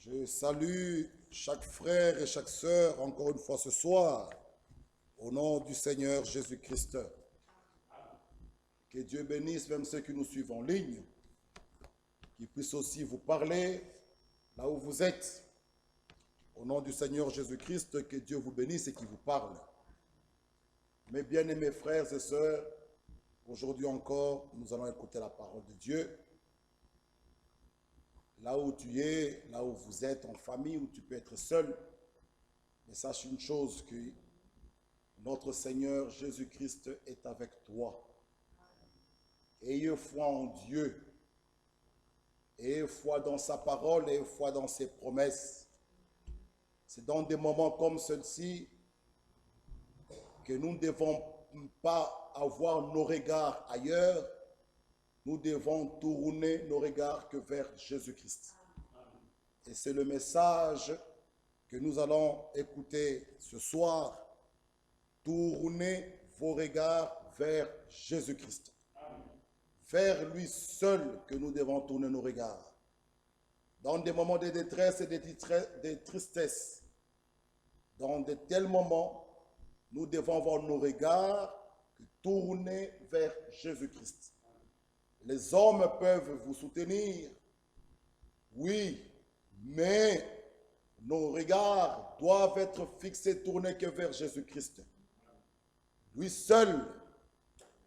Je salue chaque frère et chaque sœur encore une fois ce soir, au nom du Seigneur Jésus-Christ. Que Dieu bénisse même ceux qui nous suivent en ligne, qu'ils puissent aussi vous parler là où vous êtes. Au nom du Seigneur Jésus-Christ, que Dieu vous bénisse et qu'il vous parle. Mes bien-aimés frères et sœurs, aujourd'hui encore, nous allons écouter la parole de Dieu. Là où tu es, là où vous êtes en famille, où tu peux être seul, mais sache une chose, que notre Seigneur Jésus-Christ est avec toi. Ayez foi en Dieu, ayez foi dans sa parole, ayez foi dans ses promesses. C'est dans des moments comme ceux-ci que nous ne devons pas avoir nos regards ailleurs. Nous devons tourner nos regards que vers Jésus-Christ. Et c'est le message que nous allons écouter ce soir. Tournez vos regards vers Jésus-Christ. Vers lui seul que nous devons tourner nos regards. Dans des moments de détresse et de tristesse, dans de tels moments, nous devons avoir nos regards tournés vers Jésus-Christ. Les hommes peuvent vous soutenir, oui, mais nos regards doivent être fixés, tournés que vers Jésus-Christ. Lui seul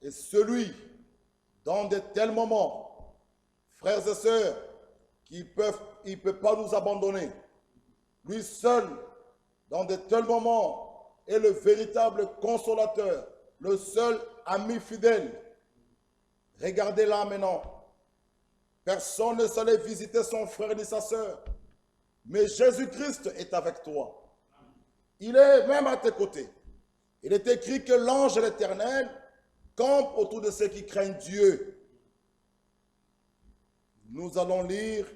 est celui, dans de tels moments, frères et sœurs, il ne peut pas nous abandonner. Lui seul, dans de tels moments, est le véritable consolateur, le seul ami fidèle. Regardez là maintenant. Personne ne s'allait visiter son frère ni sa sœur. Mais Jésus-Christ est avec toi. Il est même à tes côtés. Il est écrit que l'ange de l'Éternel campe autour de ceux qui craignent Dieu. Nous allons lire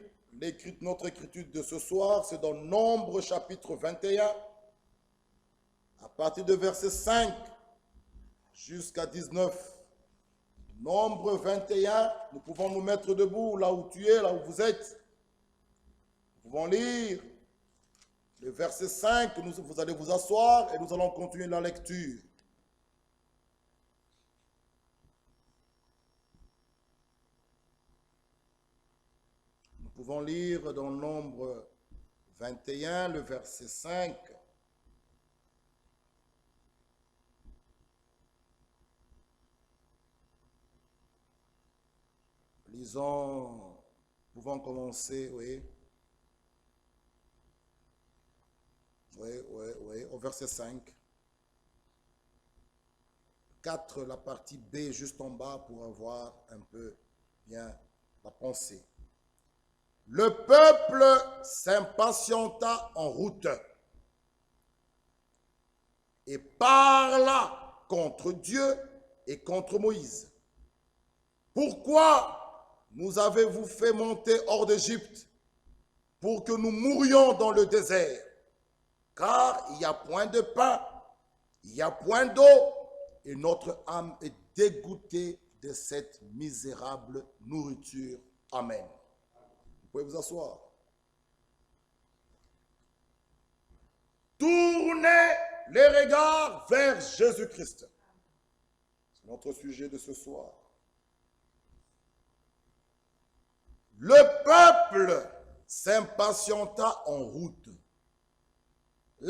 notre écriture de ce soir. C'est dans Nombre chapitre 21. À partir de verset 5 jusqu'à 19. Nombre 21, nous pouvons nous mettre debout là où tu es, là où vous êtes. Nous pouvons lire le verset 5, vous allez vous asseoir et nous allons continuer la lecture. Nous pouvons lire dans Nombre 21, le verset 5. Lisons, pouvons commencer, oui. Oui, au verset 5. 4, la partie B juste en bas pour avoir un peu bien la pensée. Le peuple s'impatienta en route et parla contre Dieu et contre Moïse. Pourquoi nous avez-vous fait monter hors d'Égypte pour que nous mourions dans le désert? Car il n'y a point de pain, il n'y a point d'eau, et notre âme est dégoûtée de cette misérable nourriture. Amen. Vous pouvez vous asseoir. Tournez les regards vers Jésus-Christ. C'est notre sujet de ce soir. Le peuple s'impatienta en route. Nous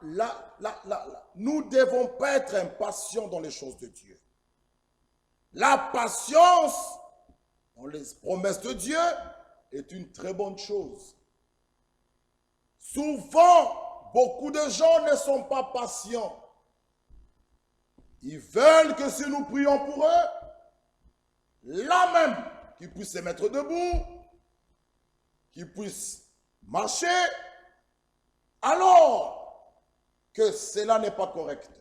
ne devons pas être impatients dans les choses de Dieu. La patience dans les promesses de Dieu est une très bonne chose. Souvent, beaucoup de gens ne sont pas patients. Ils veulent que si nous prions pour eux, là même, qu'ils puissent se mettre debout, qu'ils puissent marcher, alors que cela n'est pas correct.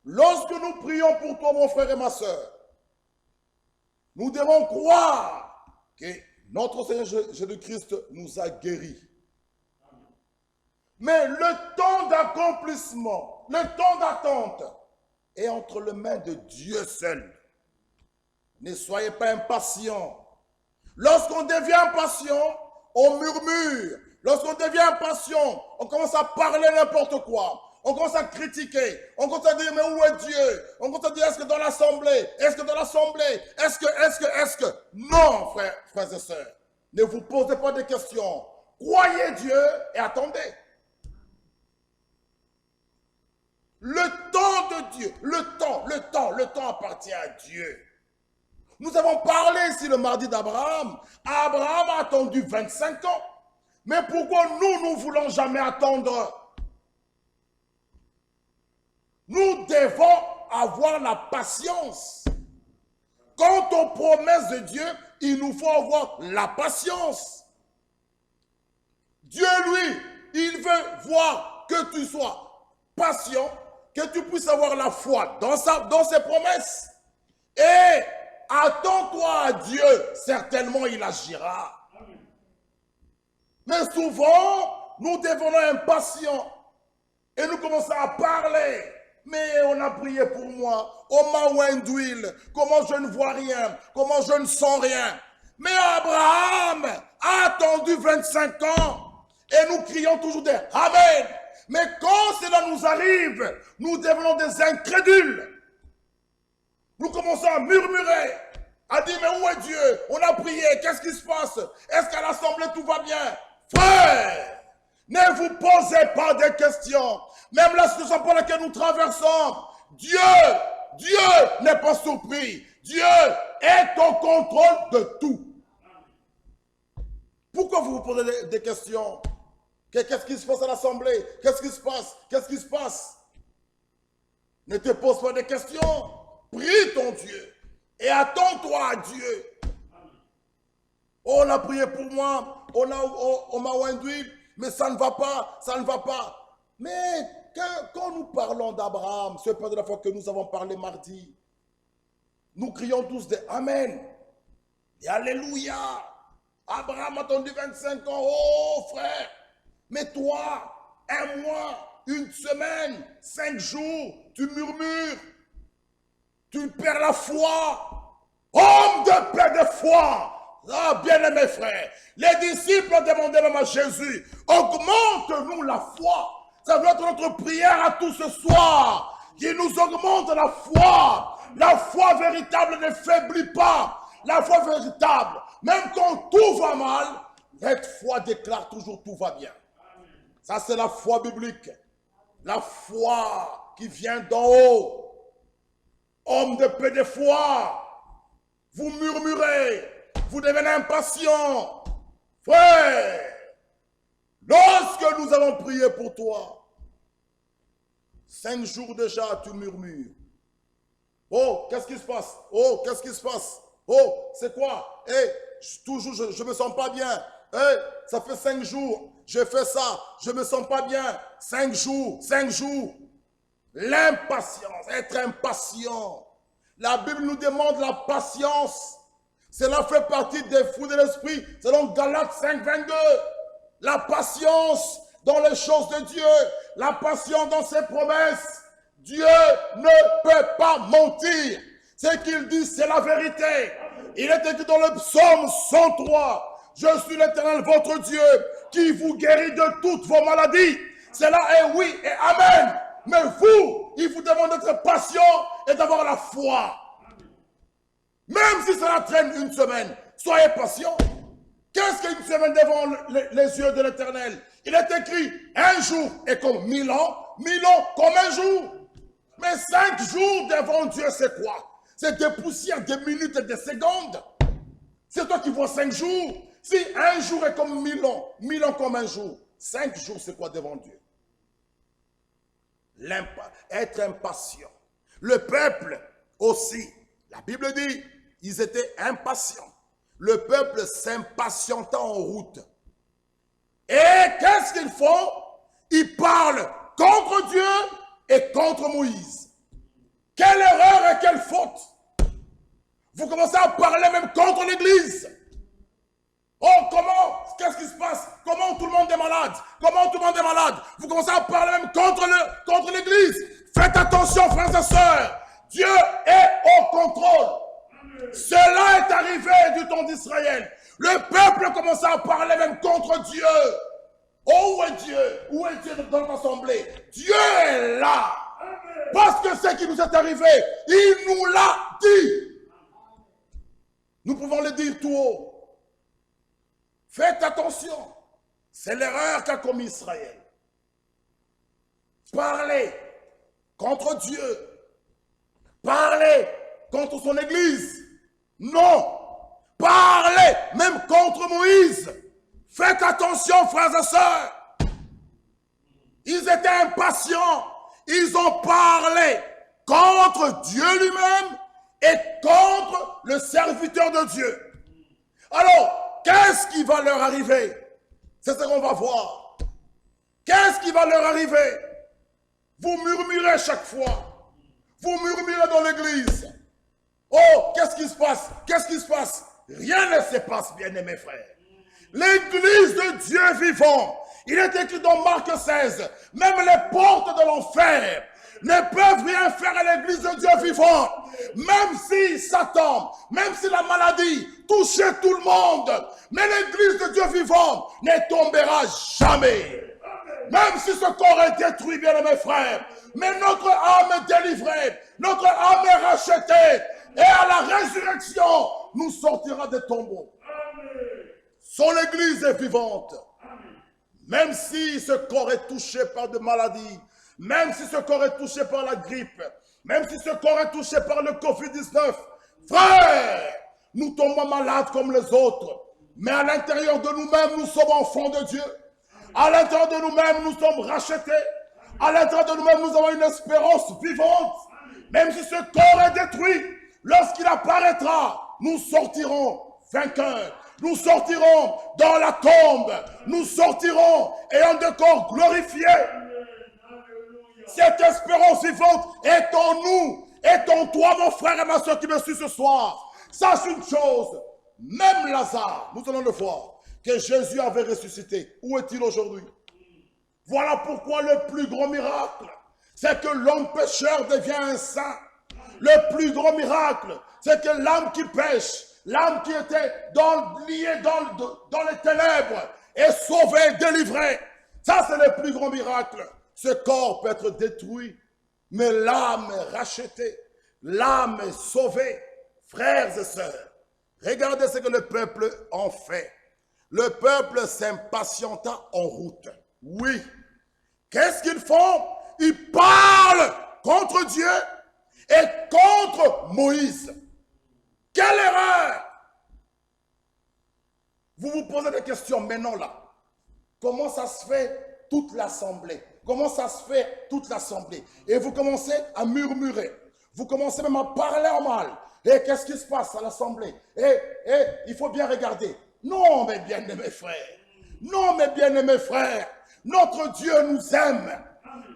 Lorsque nous prions pour toi, mon frère et ma soeur, nous devons croire que notre Seigneur Jésus-Christ nous a guéris. Mais le temps d'accomplissement, le temps d'attente est entre les mains de Dieu seul. Ne soyez pas impatients. Lorsqu'on devient impatient, on murmure, lorsqu'on devient impatient, on commence à parler n'importe quoi, on commence à critiquer, on commence à dire mais où est Dieu? On commence à dire est-ce que dans l'assemblée? Est-ce que dans l'assemblée? Est-ce que? Non, frères et sœurs, ne vous posez pas de questions. Croyez Dieu et attendez. Le temps de Dieu, le temps appartient à Dieu. Nous avons parlé ici le mardi d'Abraham. Abraham a attendu 25 ans. Mais pourquoi nous ne voulons jamais attendre? Nous devons avoir la patience. Quant aux promesses de Dieu, il nous faut avoir la patience. Dieu, lui, il veut voir que tu sois patient, que tu puisses avoir la foi dans ses promesses. Et attends-toi à Dieu, certainement il agira. Mais souvent, nous devenons impatients et nous commençons à parler. Mais on a prié pour moi, on m'a oint d'huile, comment je ne vois rien, comment je ne sens rien. Mais Abraham a attendu 25 ans et nous crions toujours des Amen. Mais quand cela nous arrive, nous devenons des incrédules. Nous commençons à murmurer, à dire mais où est Dieu? On a prié, qu'est-ce qui se passe? Est-ce qu'à l'assemblée tout va bien? Frère, ne vous posez pas de questions. Même la situation par laquelle nous traversons, Dieu n'est pas surpris. Dieu est au contrôle de tout. Pourquoi vous vous posez des questions? Qu'est-ce qui se passe à l'assemblée? Qu'est-ce qui se passe? Qu'est-ce qui se passe? Ne te pose pas de questions. Prie ton Dieu et attends-toi à Dieu. On a prié pour moi, on m'a oint d'huile, mais ça ne va pas, ça ne va pas. Mais quand nous parlons d'Abraham, c'est pas de la fois que nous avons parlé mardi, nous crions tous des Amen et Alléluia. Abraham a attendu 25 ans, oh frère, mais toi, un mois, une semaine, 5 jours, tu murmures, tu perds la foi. Homme de paix de foi. Ah, bien-aimés frères, les disciples ont demandé même à Jésus, augmente-nous la foi. Ça doit être notre prière à tous ce soir, qu'il nous augmente la foi. La foi véritable ne faiblit pas. La foi véritable, même quand tout va mal, cette foi déclare toujours tout va bien. Ça c'est la foi biblique. La foi qui vient d'en haut. Homme de paix de foi, vous murmurez. Vous devenez impatient. Frère, lorsque nous avons prié pour toi, 5 jours déjà, tu murmures. Oh, qu'est-ce qui se passe? Oh, qu'est-ce qui se passe? Oh, c'est quoi? Toujours, je ne me sens pas bien. Ça fait 5 jours, j'ai fait ça, je ne me sens pas bien. 5 jours. L'impatience, être impatient. La Bible nous demande la patience. Cela fait partie des fruits de l'esprit, selon Galates 5, 22. La patience dans les choses de Dieu, la patience dans ses promesses. Dieu ne peut pas mentir. Ce qu'il dit, c'est la vérité. Il est écrit dans le psaume 103. Je suis l'Éternel, votre Dieu, qui vous guérit de toutes vos maladies. Cela est oui et amen. Mais vous, il vous demande d'être patient et d'avoir la foi. Même si cela traîne une semaine, soyez patient. Qu'est-ce qu'une semaine devant les yeux de l'Éternel? Il est écrit, un jour est comme 1000 ans, 1000 ans comme un jour. Mais 5 jours devant Dieu, c'est quoi? C'est des poussières, des minutes et des secondes. C'est toi qui vois 5 jours. Si un jour est comme 1000 ans comme un jour, 5 jours, c'est quoi devant Dieu? Être impatient. Le peuple aussi, la Bible dit, ils étaient impatients. Le peuple s'impatienta en route. Et qu'est-ce qu'ils font? Ils parlent contre Dieu et contre Moïse. Quelle erreur et quelle faute! Vous commencez à parler même contre l'Église. Oh, comment? Qu'est-ce qui se passe? Comment tout le monde est malade? Comment tout le monde est malade? Vous commencez à parler même contre l'Église. Faites attention, frères et sœurs. Dieu est au contrôle. Cela est arrivé du temps d'Israël. Le peuple commençait à parler même contre Dieu. Oh, où est Dieu? Où est Dieu dans l'assemblée? Dieu est là. Parce que ce qui nous est arrivé, il nous l'a dit. Nous pouvons le dire tout haut. Faites attention. C'est l'erreur qu'a commis Israël. Parler contre Dieu. Parler contre son Église. Non. Parler même contre Moïse. Faites attention, frères et sœurs. Ils étaient impatients. Ils ont parlé contre Dieu lui-même et contre le serviteur de Dieu. Alors, qu'est-ce qui va leur arriver? C'est ce qu'on va voir. Qu'est-ce qui va leur arriver? Vous murmurez chaque fois. Vous murmurez dans l'église. Oh, qu'est-ce qui se passe? Qu'est-ce qui se passe? Rien ne se passe, bien-aimés frères. L'église de Dieu vivant, il est écrit dans Marc 16, même les portes de l'enfer ne peuvent rien faire à l'église de Dieu vivant. Même si Satan, même si la maladie touchait tout le monde, mais l'église de Dieu vivant ne tombera jamais. Même si ce corps est détruit, bien mes frères, mais notre âme est délivrée, notre âme est rachetée, et à la résurrection, nous sortira des tombeaux. Son église est vivante. Même si ce corps est touché par des maladies, même si ce corps est touché par la grippe, même si ce corps est touché par le Covid-19, frère, nous tombons malades comme les autres. Mais à l'intérieur de nous-mêmes, nous sommes enfants de Dieu. À l'intérieur de nous-mêmes, nous sommes rachetés. À l'intérieur de nous-mêmes, nous avons une espérance vivante. Même si ce corps est détruit, lorsqu'il apparaîtra, nous sortirons vainqueurs. Nous sortirons dans la tombe. Nous sortirons ayant des corps glorifiés. Cette espérance vivante est en nous, est en toi, mon frère et ma soeur qui me suit ce soir. Sache une chose, même Lazare, nous allons le voir, que Jésus avait ressuscité. Où est-il aujourd'hui? Voilà pourquoi le plus grand miracle, c'est que l'homme pécheur devient un saint. Le plus grand miracle, c'est que l'âme qui pêche, l'âme qui était liée dans les ténèbres, est sauvée, délivrée. Ça, c'est le plus grand miracle. Ce corps peut être détruit, mais l'âme est rachetée, l'âme est sauvée. Frères et sœurs, regardez ce que le peuple en fait. Le peuple s'impatienta en route. Oui. Qu'est-ce qu'ils font? Ils parlent contre Dieu et contre Moïse. Quelle erreur! Vous vous posez des questions maintenant là. Comment ça se fait toute l'assemblée? Comment ça se fait toute l'assemblée? Et vous commencez à murmurer. Vous commencez même à parler en mal. Et qu'est-ce qui se passe à l'assemblée? Et il faut bien regarder. Non, mes bien-aimés frères. Non, mes bien-aimés frères. Notre Dieu nous aime.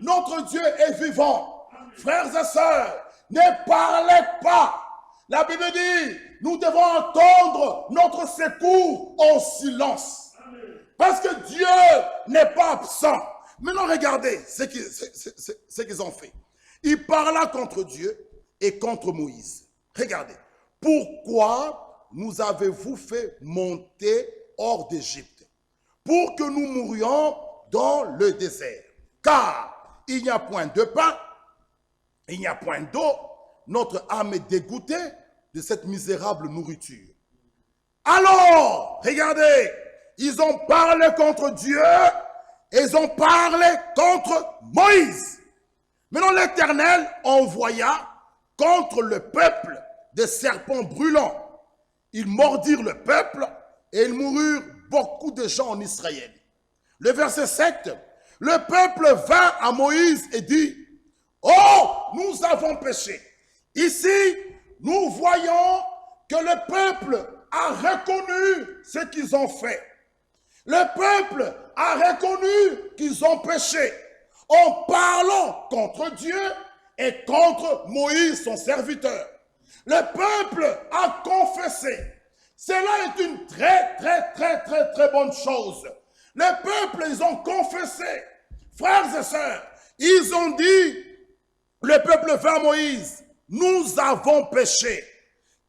Notre Dieu est vivant. Frères et sœurs, ne parlez pas. La Bible dit, nous devons entendre notre secours en silence. Parce que Dieu n'est pas absent. Maintenant, regardez ce qu'ils ont fait. Il parla contre Dieu et contre Moïse. Regardez. Pourquoi nous avez-vous fait monter hors d'Égypte? Pour que nous mourions dans le désert. Car il n'y a point de pain, il n'y a point d'eau. Notre âme est dégoûtée de cette misérable nourriture. Alors, regardez, ils ont parlé contre Dieu et ils ont parlé contre Moïse. Maintenant, l'Éternel envoya contre le peuple des serpents brûlants. Ils mordirent le peuple et ils moururent beaucoup de gens en Israël. Le verset 7, le peuple vint à Moïse et dit, « Oh, nous avons péché. » Ici, nous voyons que le peuple a reconnu ce qu'ils ont fait. Le peuple a reconnu qu'ils ont péché en parlant contre Dieu et contre Moïse, son serviteur. Le peuple a confessé. Cela est une très bonne chose. Le peuple, ils ont confessé. Frères et sœurs, ils ont dit, le peuple vint à Moïse, nous avons péché,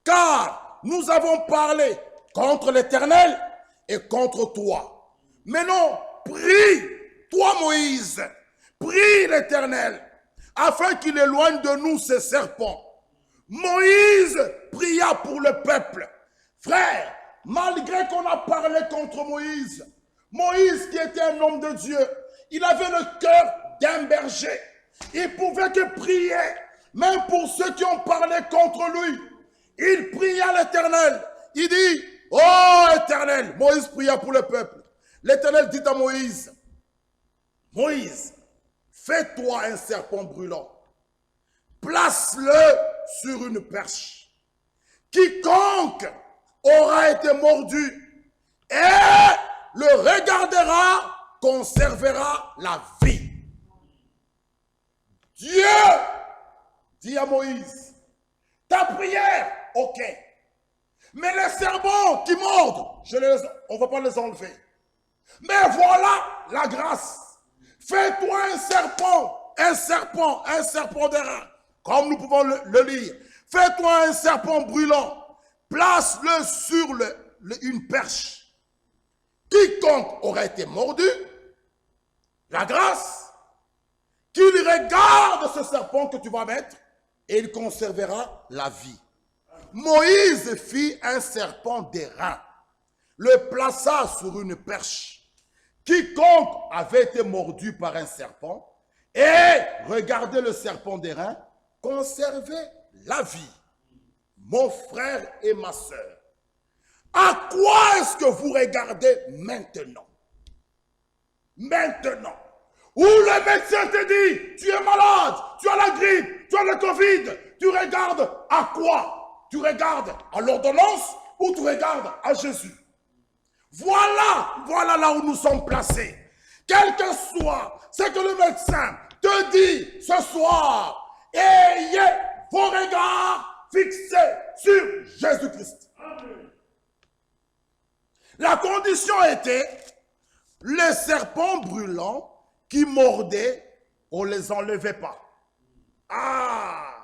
car nous avons parlé contre l'Éternel et contre toi. Mais non, prie, toi Moïse, prie l'Éternel, afin qu'il éloigne de nous ces serpents. Moïse pria pour le peuple. Frère, malgré qu'on a parlé contre Moïse, Moïse qui était un homme de Dieu, il avait le cœur d'un berger. Il pouvait que prier, même pour ceux qui ont parlé contre lui. Il pria l'Éternel. Il dit, oh Éternel, Moïse pria pour le peuple. L'Éternel dit à Moïse, Moïse, fais-toi un serpent brûlant. Place-le sur une perche. Quiconque aura été mordu et le regardera conservera la vie. Dieu dit à Moïse, ta prière, ok. Mais les serpents qui mordent, on ne va pas les enlever. Mais voilà la grâce. Fais-toi un serpent d'airain, comme nous pouvons le lire. Fais-toi un serpent brûlant. Place-le sur une perche. Quiconque aura été mordu, la grâce, qu'il regarde ce serpent que tu vas mettre et il conservera la vie. Moïse fit un serpent d'airain, le plaça sur une perche. Quiconque avait été mordu par un serpent et regardait le serpent d'airain conservait la vie. Mon frère et ma soeur, à quoi est-ce que vous regardez maintenant? Maintenant, où le médecin te dit, tu es malade, tu as la grippe, tu as le Covid, tu regardes à quoi? Tu regardes à l'ordonnance ou tu regardes à Jésus? Voilà là où nous sommes placés. Quel que soit ce que le médecin te dit ce soir, ayez vos regards fixés sur Jésus-Christ. La condition était, les serpents brûlants qui mordaient, on ne les enlevait pas. Ah!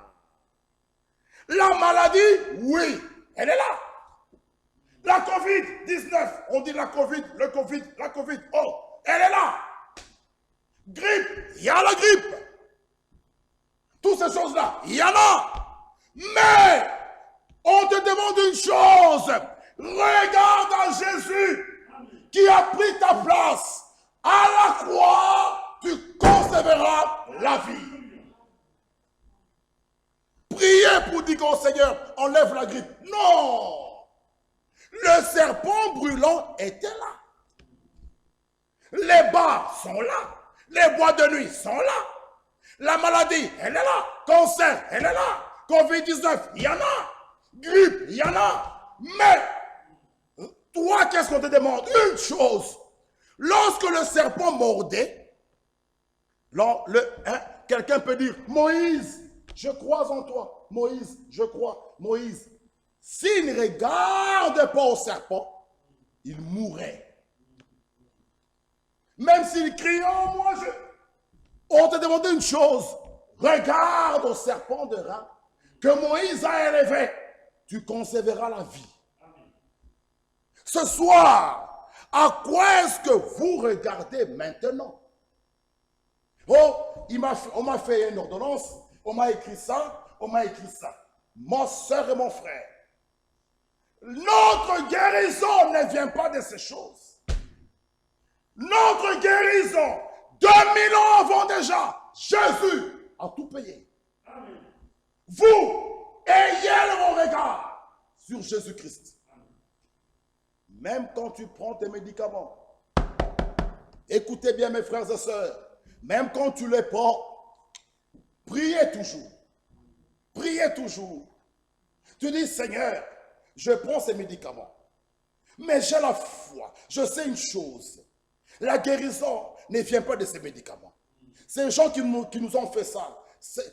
La maladie, oui, elle est là. La Covid-19, on dit la Covid, le Covid, la Covid, oh, elle est là. Grippe, il y a la grippe. Toutes ces choses-là, il y en a. Mais, on te demande une chose. Regarde à Jésus qui a pris ta place. À la croix, tu conserveras la vie. Priez pour dire au Seigneur, enlève la grippe. Non. Le serpent brûlant était là. Les bars sont là. Les boîtes de nuit sont là. La maladie, elle est là. Cancer, elle est là. Covid-19, il y en a. Grippe, il y en a. Mais, toi, qu'est-ce qu'on te demande? Une chose. Lorsque le serpent mordait, quelqu'un peut dire, Moïse, je crois en toi. Moïse, je crois. Moïse. S'il ne regarde pas au serpent, il mourrait. Même s'il crie, oh moi je... On te demandait une chose. Regarde au serpent de rat que Moïse a élevé. Tu conserveras la vie. Ce soir, à quoi est-ce que vous regardez maintenant? Oh, on m'a fait une ordonnance, on m'a écrit ça, on m'a écrit ça. Mon soeur et mon frère, notre guérison ne vient pas de ces choses. Notre guérison, 2000 ans avant déjà, Jésus a tout payé. Amen. Vous, ayez vos regards sur Jésus-Christ. Même quand tu prends tes médicaments, écoutez bien mes frères et sœurs, même quand tu les prends, priez toujours. Priez toujours. Tu dis, Seigneur, je prends ces médicaments, mais j'ai la foi. Je sais une chose, la guérison ne vient pas de ces médicaments. C'est les gens qui nous ont fait ça.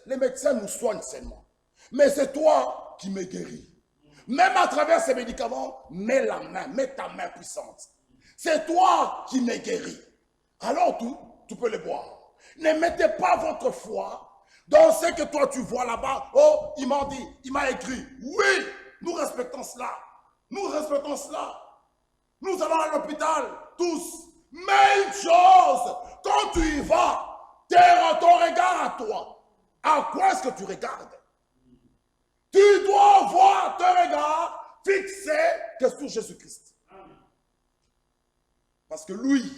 Les médecins nous soignent seulement. Mais c'est toi qui me guéris. Même à travers ces médicaments, mets ta main puissante. C'est toi qui me guéris. Alors tu peux le boire. Ne mettez pas votre foi dans ce que toi tu vois là-bas. Oh, il m'a dit, il m'a écrit. Oui, nous respectons cela. Nous respectons cela. Nous allons à l'hôpital, tous. Mais une chose, quand tu y vas, ton regard à toi, à quoi est-ce que tu regardes? Tu dois avoir ton regard fixé que sur Jésus-Christ. Parce que lui,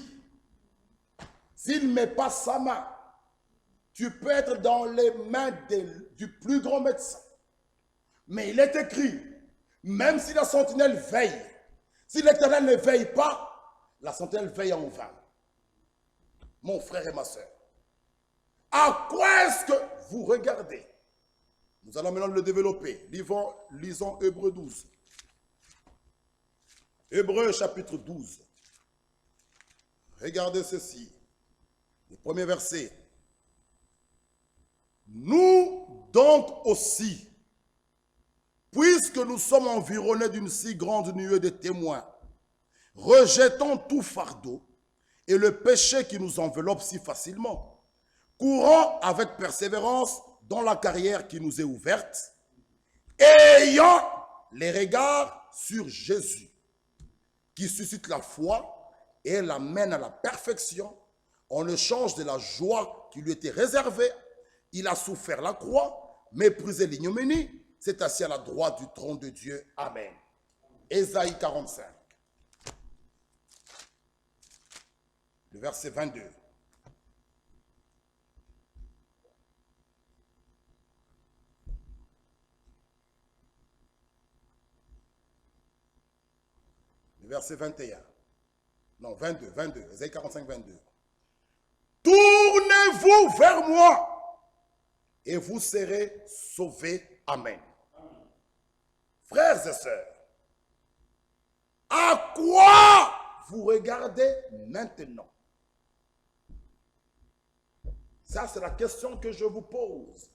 s'il ne met pas sa main, tu peux être dans les mains du plus grand médecin. Mais il est écrit, même si la sentinelle veille, si l'Éternel ne veille pas, la sentinelle veille en vain. Mon frère et ma soeur, à quoi est-ce que vous regardez? Nous allons maintenant le développer. Lisons Hébreux 12. Hébreux chapitre 12. Regardez ceci. Le premier verset. Nous donc aussi, puisque nous sommes environnés d'une si grande nuée de témoins, rejetons tout fardeau et le péché qui nous enveloppe si facilement, courant avec persévérance dans la carrière qui nous est ouverte, ayant les regards sur Jésus, qui suscite la foi et l'amène à la perfection en échange de la joie qui lui était réservée. Il a souffert la croix, méprisé l'ignominie, s'est assis à la droite du trône de Dieu. Amen. Ésaïe 45. Le verset 22. Le verset 21. Non, 22. Ésaïe 45, 22. Tournez-vous vers moi et vous serez sauvés. Amen. Frères et sœurs, à quoi vous regardez maintenant? Ça, c'est la question que je vous pose.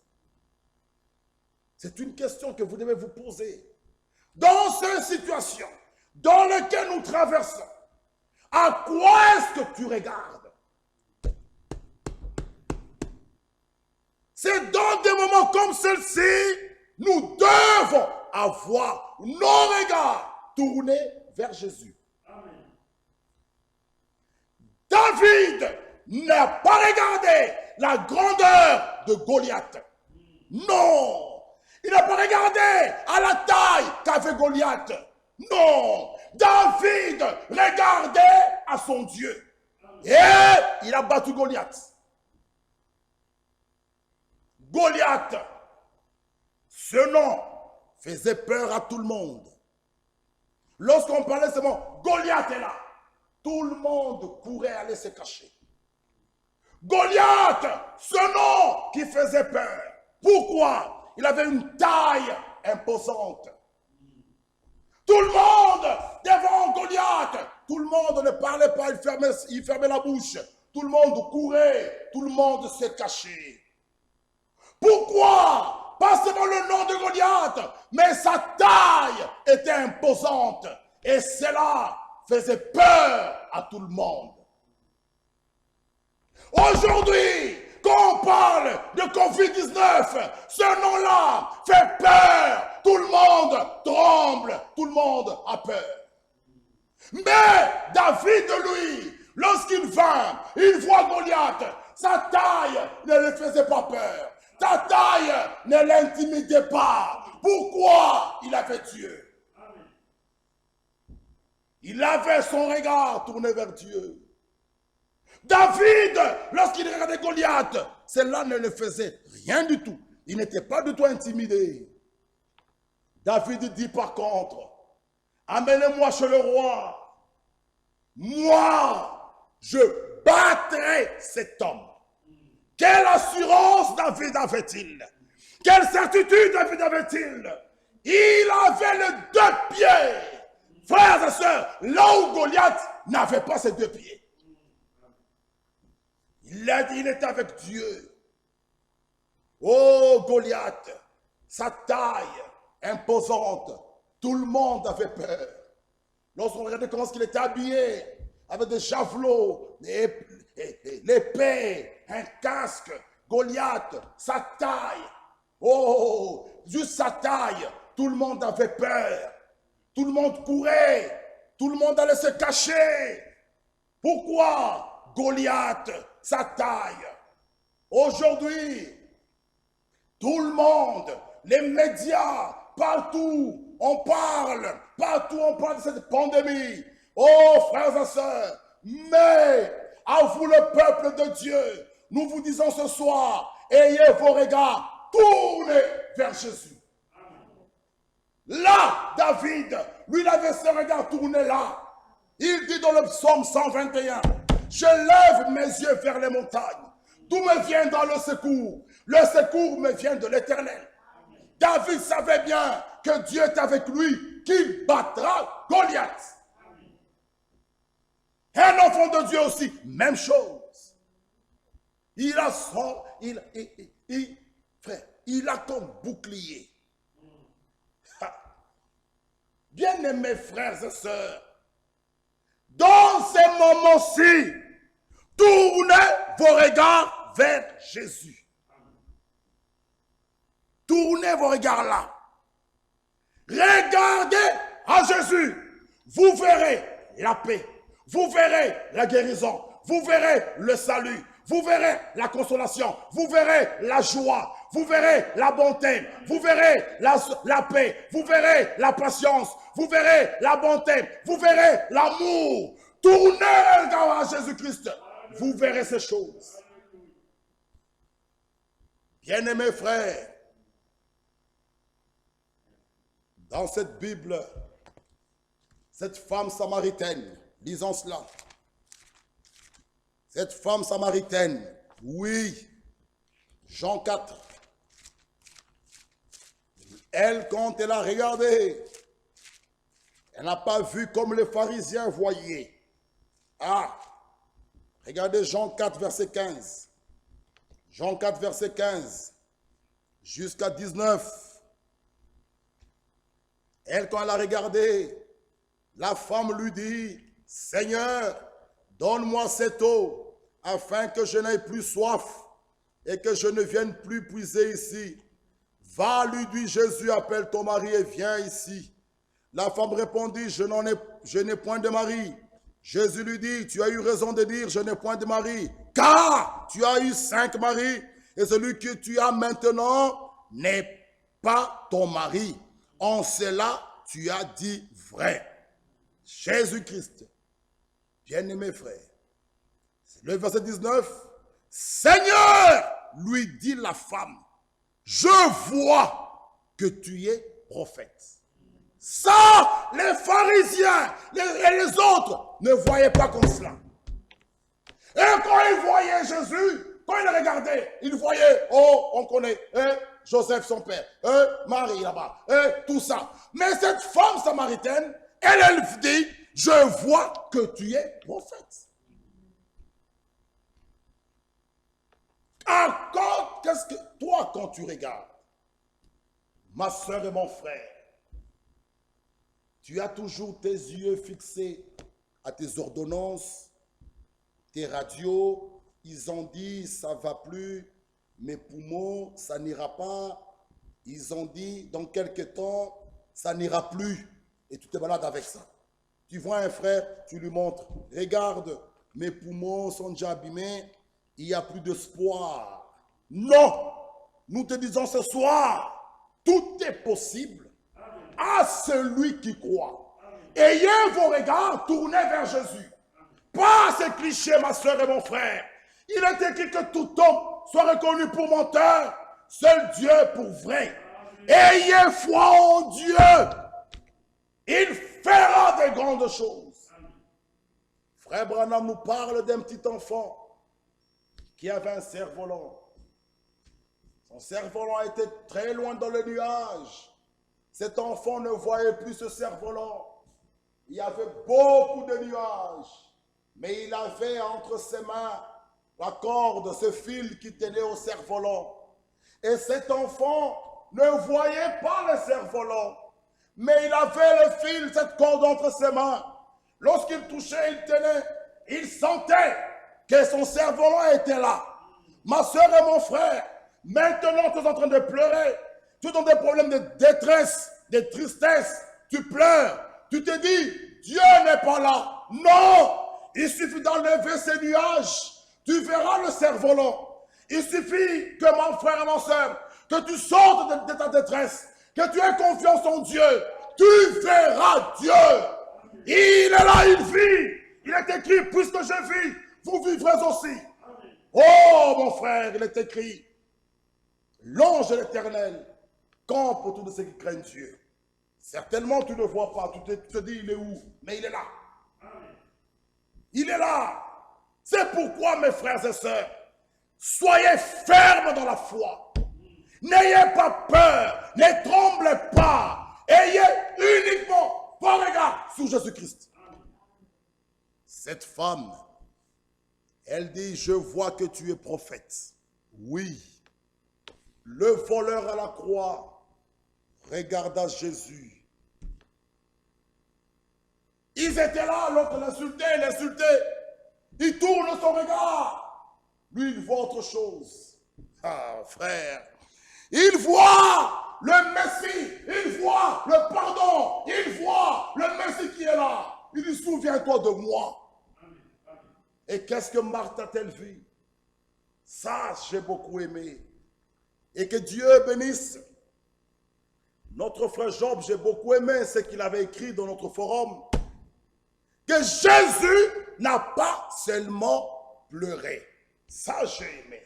C'est une question que vous devez vous poser. Dans cette situation dans laquelle nous traversons, à quoi est-ce que tu regardes? C'est dans des moments comme celle-ci, nous devons avoir nos regards tournés vers Jésus. Amen. David n'a pas regardé la grandeur de Goliath. Non. Il n'a pas regardé à la taille qu'avait Goliath. Non. David regardait à son Dieu. Et il a battu Goliath. Goliath, ce nom faisait peur à tout le monde. Lorsqu'on parlait ce mot, Goliath est là. Tout le monde courait aller se cacher. Goliath, ce nom qui faisait peur. Pourquoi? Il avait une taille imposante. Tout le monde devant Goliath. Tout le monde ne parlait pas, il fermait la bouche. Tout le monde courait, tout le monde se cachait. Pourquoi? Pas seulement le nom de Goliath, mais sa taille était imposante. Et cela faisait peur à tout le monde. Aujourd'hui, quand on parle de Covid-19, ce nom-là fait peur. Tout le monde tremble, tout le monde a peur. Mais David, lui, lorsqu'il vint, il voit Goliath, sa taille ne lui faisait pas peur. Ta taille ne l'intimidait pas. Pourquoi? Il avait Dieu. Il avait son regard tourné vers Dieu. David, lorsqu'il regardait Goliath, cela ne le faisait rien du tout. Il n'était pas du tout intimidé. David dit par contre, amenez-moi chez le roi. Moi, je battrai cet homme. Quelle assurance David avait-il? Quelle certitude David avait-il? Il avait les deux pieds. Frères et sœurs, là où Goliath n'avait pas ses deux pieds. Il était avec Dieu. Oh Goliath, sa taille imposante, tout le monde avait peur. Lorsqu'on regardait comment il était habillé, avec des javelots, l'épée, un casque, Goliath, sa taille. Oh, juste sa taille, tout le monde avait peur. Tout le monde courait. Tout le monde allait se cacher. Pourquoi? Goliath, sa taille. Aujourd'hui, tout le monde, les médias, partout, on parle de cette pandémie. Oh, frères et sœurs, mais à vous le peuple de Dieu, nous vous disons ce soir, ayez vos regards tournés vers Jésus. Là, David, lui, il avait ses regards tournés là. Il dit dans le psaume 121, je lève mes yeux vers les montagnes. D'où me vient dans le secours? Le secours me vient de l'Éternel. David savait bien que Dieu est avec lui, qu'il battra Goliath. Un enfant de Dieu aussi, même chose. Il a son, frère, il a comme bouclier. Bien-aimés frères et sœurs, dans ces moments-ci, tournez vos regards vers Jésus. Tournez vos regards là. Regardez à Jésus. Vous verrez la paix. Vous verrez la guérison. Vous verrez le salut. Vous verrez la consolation. Vous verrez la joie. Vous verrez la bonté. Vous verrez la paix. Vous verrez la patience. Vous verrez la bonté. Vous verrez l'amour. Tournez le regard à Jésus-Christ. Vous verrez ces choses. Bien-aimés frères, dans cette Bible, cette femme samaritaine, lisons cela. Cette femme samaritaine, oui, Jean 4, elle, quand elle a regardé, elle n'a pas vu comme les pharisiens voyaient. Ah, regardez Jean 4, verset 15. Jean 4, verset 15, jusqu'à 19. Elle, quand elle a regardé, la femme lui dit, « Seigneur, donne-moi cette eau, afin que je n'aie plus soif et que je ne vienne plus puiser ici. » Va, lui dit Jésus, appelle ton mari et viens ici. La femme répondit, je n'ai point de mari. Jésus lui dit, tu as eu raison de dire, je n'ai point de mari, car tu as eu 5 maris, et celui que tu as maintenant n'est pas ton mari. En cela, tu as dit vrai. Jésus-Christ, bien-aimé frère, le verset 19, Seigneur, lui dit la femme, je vois que tu es prophète. Ça, les pharisiens et les autres ne voyaient pas comme cela. Et quand ils voyaient Jésus, quand ils le regardaient, ils voyaient, oh, on connaît, Joseph son père, Marie là-bas, tout ça. Mais cette femme samaritaine, elle dit, je vois que tu es prophète. Alors, qu'est-ce que toi, quand tu regardes, ma soeur et mon frère, tu as toujours tes yeux fixés à tes ordonnances, tes radios, ils ont dit ça ne va plus, mes poumons, ça n'ira pas, ils ont dit dans quelques temps, ça n'ira plus, et tu te balades avec ça. Tu vois un frère, tu lui montres, regarde, mes poumons sont déjà abîmés, il n'y a plus d'espoir. Non, nous te disons ce soir, tout est possible à celui qui croit. Ayez vos regards tournés vers Jésus. Pas ces clichés, ma soeur et mon frère. Il est écrit que tout homme soit reconnu pour menteur, seul Dieu pour vrai. Ayez foi en Dieu. Il fera de grandes choses. Frère Branham nous parle d'un petit enfant qui avait un cerf-volant. Son cerf-volant était très loin dans le nuage. Cet enfant ne voyait plus ce cerf-volant. Il y avait beaucoup de nuages. Mais il avait entre ses mains la corde, ce fil qui tenait au cerf-volant. Et cet enfant ne voyait pas le cerf-volant. Mais il avait le fil, cette corde entre ses mains. Lorsqu'il touchait, il tenait. Il sentait que son cerf-volant était là. Ma soeur et mon frère, maintenant tu es en train de pleurer. Tu es dans des problèmes de détresse, de tristesse. Tu pleures. tu te dis, Dieu n'est pas là. Non, il suffit d'enlever ces nuages. Tu verras le cerf-volant. Il suffit que mon frère et ma soeur, que tu sortes de ta détresse, que tu aies confiance en Dieu. Tu verras Dieu. Il est là, il vit. Il est écrit, puisque je vis, vous vivrez aussi. Oh mon frère, il est écrit, l'ange de l'Éternel campe autour de ceux qui craignent Dieu. Certainement tu ne le vois pas, tu te dis il est où? Mais il est là. Il est là. C'est pourquoi mes frères et sœurs, soyez fermes dans la foi. N'ayez pas peur, ne tremblez pas. Ayez uniquement vos regards sur Jésus-Christ. Cette femme, elle dit, je vois que tu es prophète. Oui. Le voleur à la croix regarda Jésus. Ils étaient là, l'autre l'insultait. Il tourne son regard. Lui, il voit autre chose. Ah, frère. Il voit le Messie. Il voit le pardon. Il voit le Messie qui est là. Il dit, souviens-toi de moi. Et qu'est-ce que Marthe a-t-elle vu? Ça, j'ai beaucoup aimé. Et que Dieu bénisse notre frère Job. J'ai beaucoup aimé ce qu'il avait écrit dans notre forum. Que Jésus n'a pas seulement pleuré. Ça, j'ai aimé.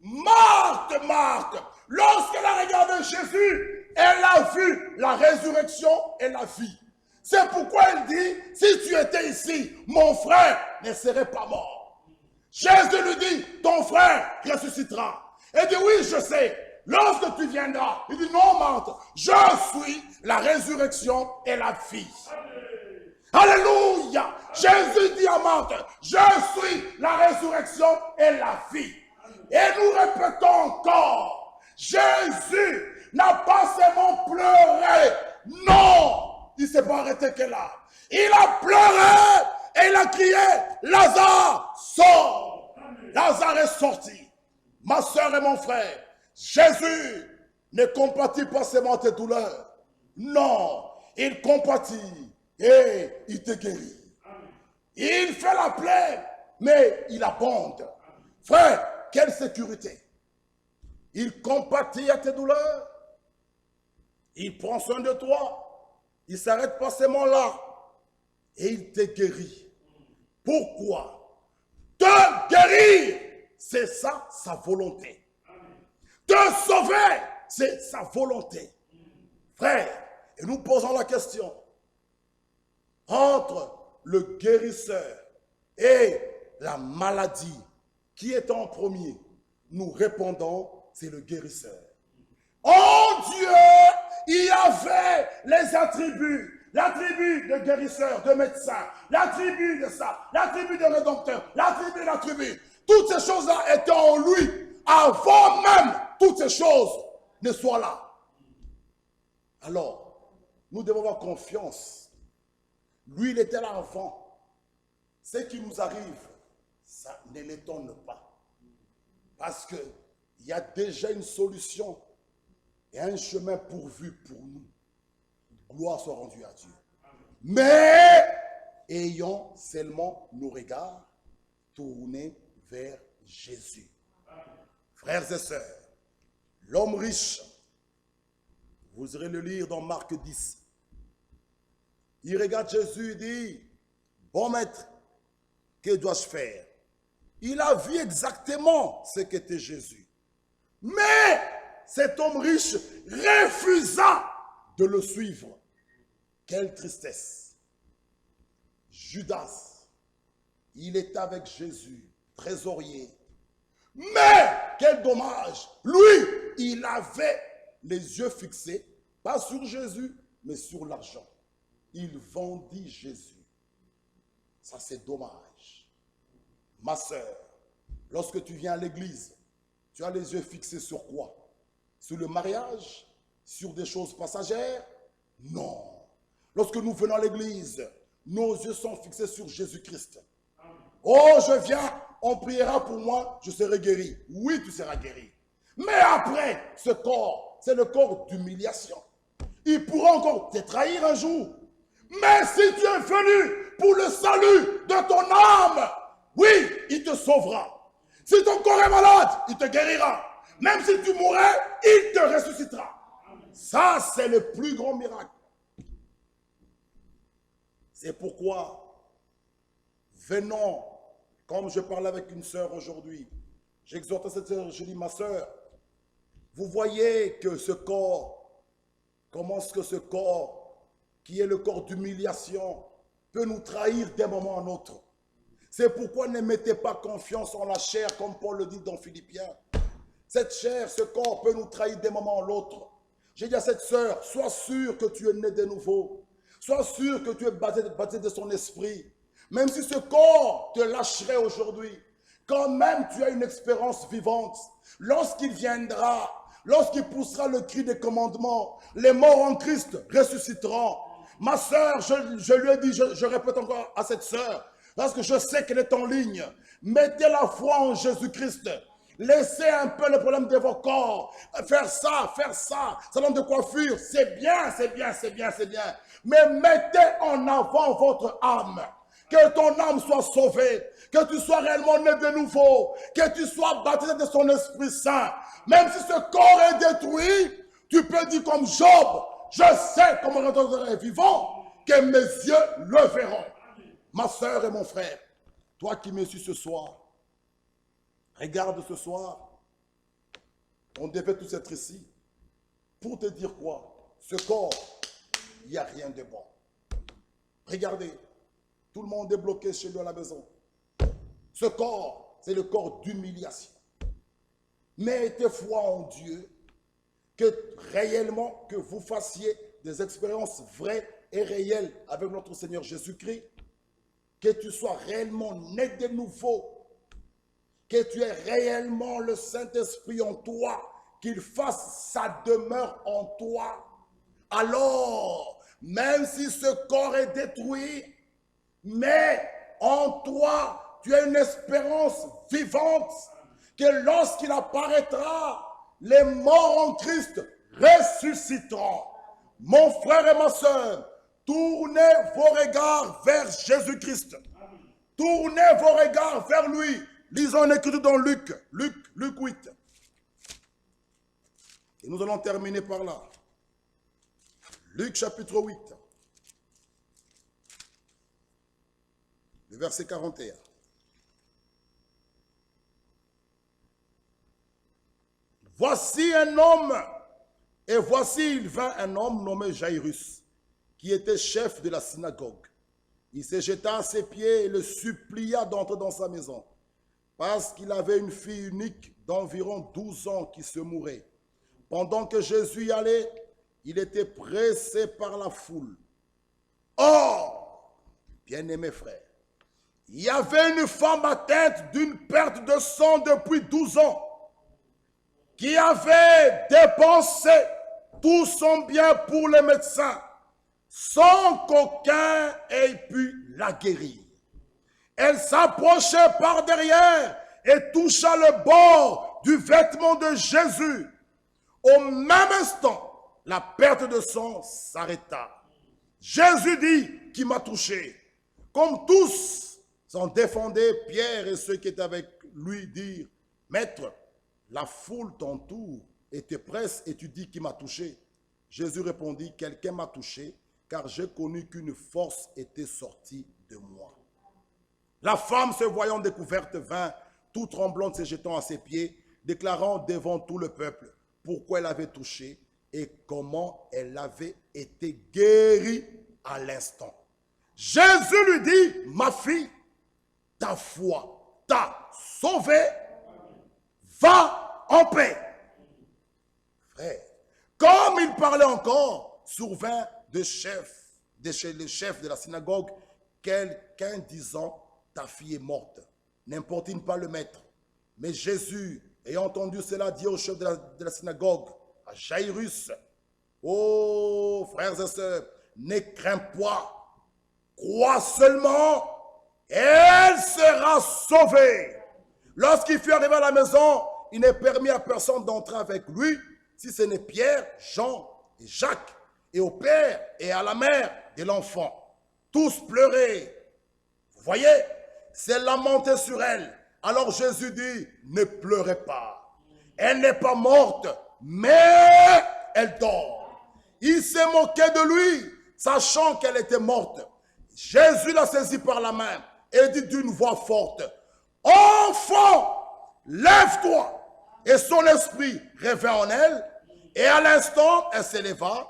Marthe, lorsqu'elle a regardé Jésus, elle a vu la résurrection et la vie. C'est pourquoi elle dit, si tu étais ici, mon frère ne serait pas mort. Jésus lui dit, ton frère ressuscitera. Elle dit, oui, je sais. Lorsque tu viendras, il dit, non, Marthe, je suis la résurrection et la vie. Alléluia. Jésus dit à Marthe, je suis la résurrection et la vie. Et nous répétons encore, Jésus n'a pas seulement pleuré. Non. Il ne s'est pas arrêté que là. Il a pleuré et il a crié, Lazare, sors. Lazare est sorti. Ma soeur et mon frère, Jésus ne compatit pas seulement tes douleurs. Non, il compatit et il te guérit. Il fait la plaie, mais il abonde. Frère, quelle sécurité. Il compatit à tes douleurs. Il prend soin de toi. Il ne s'arrête pas seulement là. Et il te guérit. Pourquoi? Te guérir, c'est ça sa volonté. Te sauver, c'est sa volonté. Frère, et nous posons la question. Entre le guérisseur et la maladie, qui est en premier? Nous répondons, c'est le guérisseur. Oh Dieu, il y avait les attributs, l'attribut de guérisseur, de médecin, l'attribut de ça, l'attribut de rédempteur, l'attribut. Toutes ces choses-là étaient en lui, avant même toutes ces choses ne soient là. Alors, nous devons avoir confiance. Lui, il était là avant. Ce qui nous arrive, ça ne l'étonne pas. Parce qu'il y a déjà une solution et un chemin pourvu pour nous. Gloire soit rendue à Dieu. Mais ayons seulement nos regards tournés vers Jésus. Frères et sœurs, l'homme riche, vous irez le lire dans Marc 10. Il regarde Jésus et dit, bon maître, que dois-je faire? Il a vu exactement ce qu'était Jésus. Mais cet homme riche refusa de le suivre. Quelle tristesse. Judas, il était avec Jésus, trésorier. Mais quel dommage. Lui, il avait les yeux fixés, pas sur Jésus, mais sur l'argent. Il vendit Jésus. Ça, c'est dommage. Ma sœur, lorsque tu viens à l'église, tu as les yeux fixés sur quoi? Sur le mariage? Sur des choses passagères? Non. Lorsque nous venons à l'église, nos yeux sont fixés sur Jésus-Christ. Oh, je viens, on priera pour moi, je serai guéri. Oui, tu seras guéri. Mais après, ce corps, c'est le corps d'humiliation. Il pourra encore te trahir un jour. Mais si tu es venu pour le salut de ton âme, oui, il te sauvera. Si ton corps est malade, il te guérira. Même si tu mourrais, il te ressuscitera. Ça, c'est le plus grand miracle. C'est pourquoi, venons, comme je parlais avec une sœur aujourd'hui, j'exhortais cette sœur, je dis, ma sœur, vous voyez que ce corps, comment est-ce que ce corps, qui est le corps d'humiliation, peut nous trahir d'un moment à un autre. C'est pourquoi ne mettez pas confiance en la chair, comme Paul le dit dans Philippiens. Cette chair, ce corps peut nous trahir d'un moment à l'autre. J'ai dit à cette sœur, sois sûr que tu es né de nouveau. Sois sûr que tu es baptisé de son esprit. Même si ce corps te lâcherait aujourd'hui, quand même tu as une expérience vivante. Lorsqu'il viendra, lorsqu'il poussera le cri des commandements, les morts en Christ ressusciteront. Ma sœur, je lui ai dit, je répète encore à cette sœur, parce que je sais qu'elle est en ligne. Mettez la foi en Jésus-Christ. Laissez un peu le problème de vos corps. Faire ça, salon de coiffure, c'est bien, c'est bien, c'est bien, c'est bien. Mais mettez en avant votre âme. Que ton âme soit sauvée. Que tu sois réellement né de nouveau. Que tu sois baptisé de son Esprit Saint. Même si ce corps est détruit, tu peux dire comme Job, je sais comment je est vivant, que mes yeux le verront. Ma soeur et mon frère, toi qui me suis ce soir, regarde ce soir, on devait tous être ici pour te dire quoi? Ce corps, il n'y a rien de bon. Regardez, tout le monde est bloqué chez lui à la maison. Ce corps, c'est le corps d'humiliation. Mettez foi en Dieu, que réellement, que vous fassiez des expériences vraies et réelles avec notre Seigneur Jésus-Christ, que tu sois réellement né de nouveau, que tu aies réellement le Saint-Esprit en toi, qu'il fasse sa demeure en toi. Alors, même si ce corps est détruit, mais en toi, tu as une espérance vivante, que lorsqu'il apparaîtra, les morts en Christ ressusciteront. Mon frère et ma soeur, tournez vos regards vers Jésus-Christ. Tournez vos regards vers lui. Lisons une écriture dans Luc 8. Et nous allons terminer par là. Luc chapitre 8. Le verset 41. Voici un homme, et voici il vint un homme nommé Jairus, qui était chef de la synagogue. Il se jeta à ses pieds et le supplia d'entrer dans sa maison, parce qu'il avait une fille unique d'environ 12 ans qui se mourait. Pendant que Jésus y allait, il était pressé par la foule. Or, bien-aimés frères, il y avait une femme atteinte d'une perte de sang depuis 12 ans, qui avait dépensé tout son bien pour les médecins, sans qu'aucun ait pu la guérir. Elle s'approchait par derrière et toucha le bord du vêtement de Jésus. Au même instant, la perte de sang s'arrêta. Jésus dit, qui m'a touché? Comme tous s'en défendaient, Pierre et ceux qui étaient avec lui dirent, Maître, la foule t'entoure et te presse et tu dis qui m'a touché. Jésus répondit, quelqu'un m'a touché, car j'ai connu qu'une force était sortie de moi. La femme, se voyant découverte, vint, tout tremblante, se jetant à ses pieds, déclarant devant tout le peuple pourquoi elle avait touché et comment elle avait été guérie à l'instant. Jésus lui dit, ma fille, ta foi t'a sauvée, va en paix. Frère, comme il parlait encore, survint le chef de la synagogue, quelqu'un disant, ta fille est morte, n'importune pas le maître. Mais Jésus, ayant entendu cela, dit au chef de la synagogue, à Jairus, oh frères et sœurs, ne crains pas, crois seulement, elle sera sauvée. Lorsqu'il fut arrivé à la maison, il n'est permis à personne d'entrer avec lui, si ce n'est Pierre, Jean et Jacques, et au père et à la mère de l'enfant. Tous pleuraient. Vous voyez, c'est lamenté sur elle. Alors Jésus dit, ne pleurez pas. Elle n'est pas morte, mais elle dort. Il s'est moqué de lui, sachant qu'elle était morte. Jésus l'a saisi par la main et dit d'une voix forte, enfant, lève-toi. Et son esprit revint en elle, et à l'instant, elle s'éleva.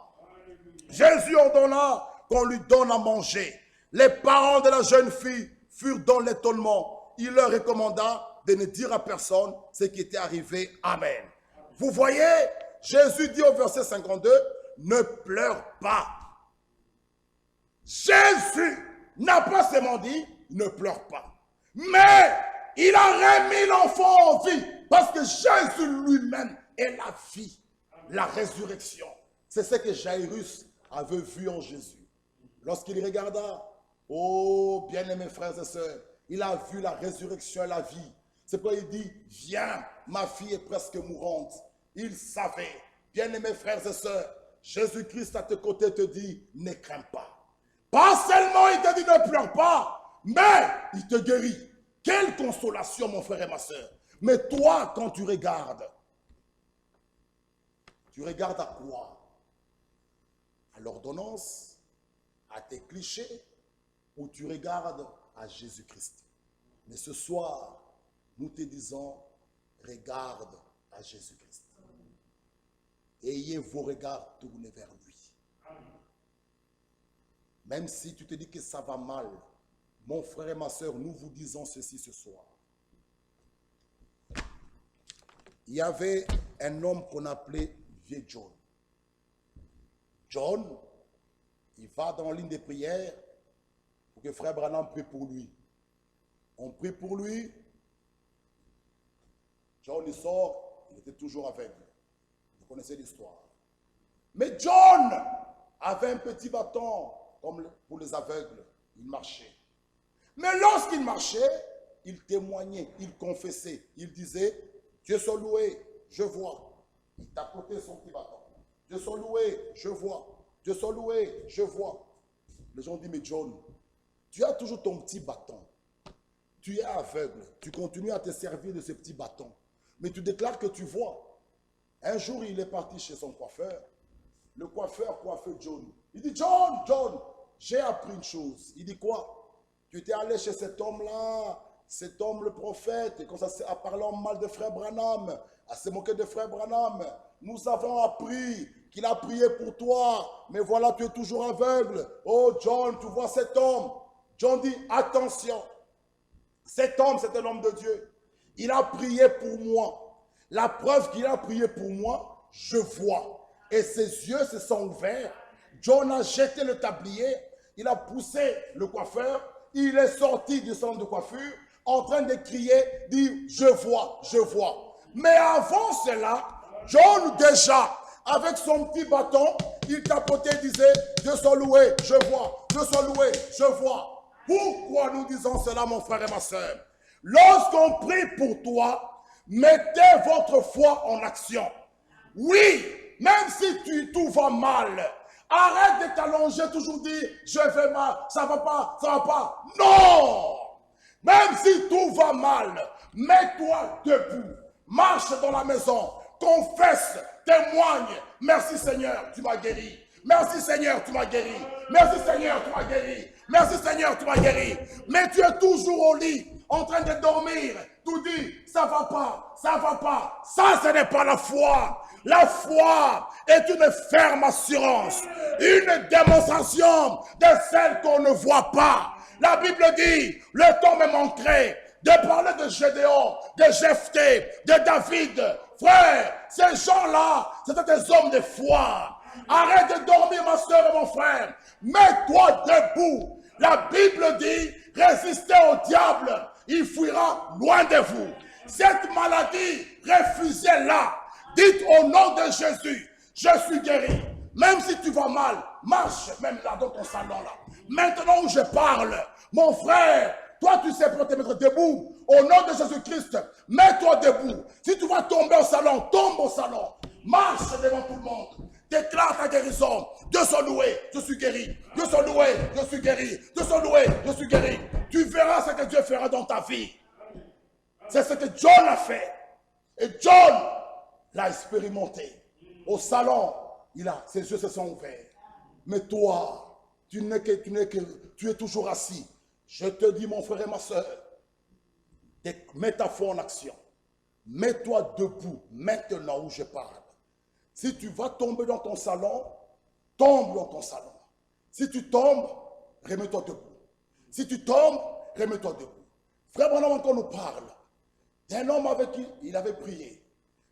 Jésus ordonna qu'on lui donne à manger. Les parents de la jeune fille furent dans l'étonnement. Il leur recommanda de ne dire à personne ce qui était arrivé. Amen. Vous voyez, Jésus dit au verset 52, ne pleure pas. Jésus n'a pas seulement dit, ne pleure pas. Mais il a remis l'enfant en vie. Parce que Jésus lui-même est la vie, la résurrection. C'est ce que Jairus avait vu en Jésus. Lorsqu'il regarda, oh bien-aimés frères et sœurs, il a vu la résurrection et la vie. C'est pourquoi il dit, viens, ma fille est presque mourante. Il savait, bien-aimés frères et sœurs, Jésus-Christ à tes côtés te dit, ne crains pas. Pas seulement il te dit ne pleure pas, mais il te guérit. Quelle consolation mon frère et ma sœur. Mais toi, quand tu regardes à quoi? À l'ordonnance, à tes clichés, ou tu regardes à Jésus-Christ? Mais ce soir, nous te disons, regarde à Jésus-Christ. Ayez vos regards tournés vers lui. Même si tu te dis que ça va mal, mon frère et ma sœur, nous vous disons ceci ce soir. Il y avait un homme qu'on appelait Vieux John. John, il va dans l'une des prières pour que frère Branham prie pour lui. On prie pour lui. John, il sort, il était toujours aveugle. Vous connaissez l'histoire. Mais John avait un petit bâton comme pour les aveugles. Il marchait. Mais lorsqu'il marchait, il témoignait, il confessait. Il disait, Dieu soit loué, je vois. Il tapotait son petit bâton. Dieu soit loué, je vois. Dieu soit loué, je vois. Les gens disent, mais John, tu as toujours ton petit bâton. Tu es aveugle. Tu continues à te servir de ce petit bâton. Mais tu déclares que tu vois. Un jour, il est parti chez son coiffeur. Le coiffeur coiffe John. Il dit, John, John, j'ai appris une chose. Il dit quoi? Tu étais allé chez cet homme-là, cet homme le prophète, et quand ça a parlé en mal de frère Branham, à se moquer de frère Branham, nous avons appris qu'il a prié pour toi, mais voilà, tu es toujours aveugle. Oh John, tu vois cet homme. John dit, attention, cet homme, c'est un homme de Dieu. Il a prié pour moi. La preuve qu'il a prié pour moi, je vois. Et ses yeux se sont ouverts. John a jeté le tablier, il a poussé le coiffeur, il est sorti du salon de coiffure, en train de crier, dit, je vois, je vois. Mais avant cela, John déjà, avec son petit bâton, il tapotait, disait, Dieu soit loué, je vois, Dieu soit loué, je vois. Pourquoi nous disons cela, mon frère et ma soeur? Lorsqu'on prie pour toi, mettez votre foi en action. Oui, même si tout va mal, arrête de t'allonger, toujours dire, je vais mal, ça va pas, ça va pas. Non! Même si tout va mal, mets-toi debout, marche dans la maison, confesse, témoigne. Merci Seigneur, tu m'as guéri. Merci Seigneur, tu m'as guéri. Merci Seigneur, tu m'as guéri. Merci Seigneur, tu m'as guéri. Mais tu es toujours au lit, en train de dormir. Tu dis, ça va pas, ça va pas. Ça, ce n'est pas la foi. La foi est une ferme assurance, une démonstration de celle qu'on ne voit pas. La Bible dit, le temps me manquerait de parler de Gédéon, de Jephthé, de David. Frère, ces gens-là, c'était des hommes de foi. Arrête de dormir, ma soeur et mon frère. Mets-toi debout. La Bible dit, résistez au diable, il fuira loin de vous. Cette maladie, refusez-la. Dites au nom de Jésus, je suis guéri. Même si tu vas mal, marche même là dans ton salon là. Maintenant où je parle, mon frère, toi tu sais pour te mettre debout. Au nom de Jésus-Christ, mets-toi debout. Si tu vas tomber au salon, tombe au salon. Marche devant tout le monde. Déclare ta guérison. Dieu soit loué, je suis guéri. Dieu soit loué, je suis guéri. Dieu soit loué, je suis guéri. Tu verras ce que Dieu fera dans ta vie. C'est ce que John a fait. Et John l'a expérimenté. Au salon, ses yeux se sont ouverts. Mais toi, tu es toujours assis. Je te dis, mon frère et ma soeur, mets ta foi en action. Mets-toi debout, maintenant où je parle. Si tu vas tomber dans ton salon, tombe dans ton salon. Si tu tombes, remets-toi debout. Si tu tombes, remets-toi debout. Frère Branham encore nous parle d'un homme avec qui il avait prié.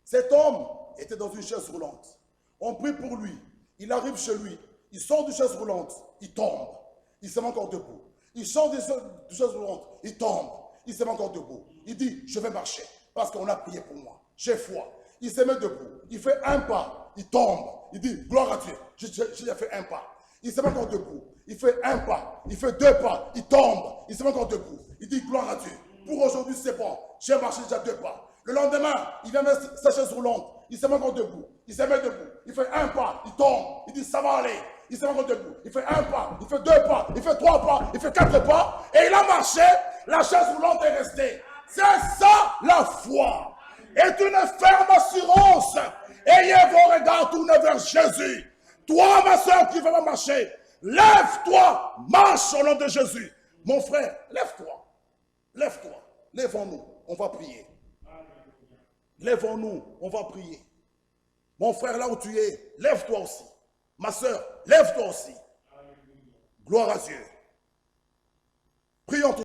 Cet homme était dans une chaise roulante. On prie pour lui. Il arrive chez lui. Il sort d'une chaise roulante. Il tombe. Il se met encore debout. Il sort d'une chaise roulante. Il tombe. Il se met encore debout. Il dit, je vais marcher parce qu'on a prié pour moi. J'ai foi. Il se met debout. Il fait un pas. Il tombe. Il dit, gloire à Dieu. J'ai fait un pas. Il se met encore debout. Il fait un pas. Il fait deux pas. Il tombe. Il se met encore debout. Il dit, gloire à Dieu. Pour aujourd'hui, c'est bon. J'ai marché déjà deux pas. Le lendemain, il vient mettre sa chaise roulante. Il se met encore debout. Il se met debout. Il fait un pas. Il tombe. Il dit, ça va aller. Il se met encore debout. Il fait un pas. Il fait deux pas. Il fait trois pas. Il fait quatre pas. Et il a marché. La chaise roulante est restée. C'est ça la foi. Est une ferme assurance. Ayez vos regards tournés vers Jésus. Toi, ma soeur, qui va marcher, lève-toi, marche au nom de Jésus. Mon frère, lève-toi. Lève-toi. Lèvons-nous. On va prier. Lèvons-nous. On va prier. Mon frère, là où tu es, lève-toi aussi. Ma soeur, lève-toi aussi. Gloire à Dieu. Prions tous.